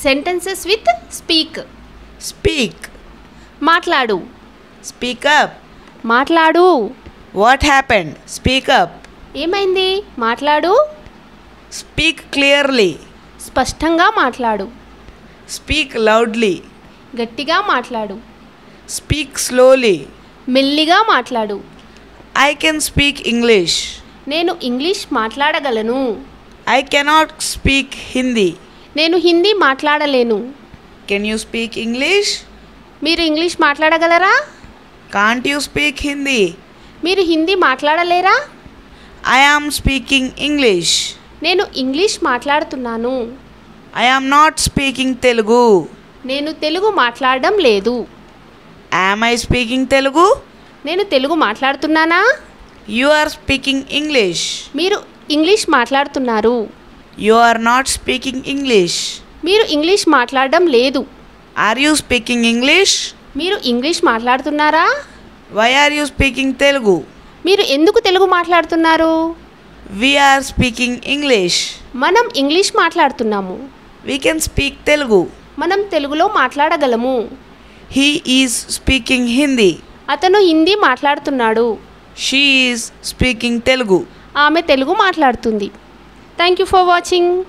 Sentences with speak. Speak. మాట్లాడు. Speak up. మాట్లాడు. What happened? Speak up. ఏమైంది? మాట్లాడు. Speak clearly. స్పష్టంగా మాట్లాడు. Speak loudly. గట్టిగా మాట్లాడు. Speak slowly. మెల్లిగా మాట్లాడు. I can speak English. నేను ఇంగ్లీష్ మాట్లాడగలను. I cannot speak Hindi. నేను హిందీ మాట్లాడలేను. Can you speak English? మీరు ఇంగ్లీష్ మాట్లాడగలరా? Can't you speak Hindi? మీరు హిందీ మాట్లాడలేరా? I am speaking English. నేను ఇంగ్లీష్ మాట్లాడుతున్నాను. I am not speaking Telugu. నేను తెలుగు మాట్లాడడం లేదు. Am I speaking Telugu? నేను తెలుగు మాట్లాడుతున్నానా? You are speaking English. మీరు ఇంగ్లీష్ మాట్లాడుతున్నారు. You are not speaking English. మీరు ఇంగ్లీష్ మాట్లాడడం లేదు. Are you speaking English? మీరు ఇంగ్లీష్ మాట్లాడుతున్నారా? Why are you speaking Telugu? మీరు ఎందుకు తెలుగు మాట్లాడుతున్నారు? We are speaking English. మనం ఇంగ్లీష్ మాట్లాడుతున్నాము. We can speak Telugu. మనం తెలుగులో మాట్లాడగలము. He is speaking Hindi. అతను హిందీ మాట్లాడుతున్నాడు. She is speaking Telugu. ఆమె తెలుగు మాట్లాడుతుంది. Thank you for watching.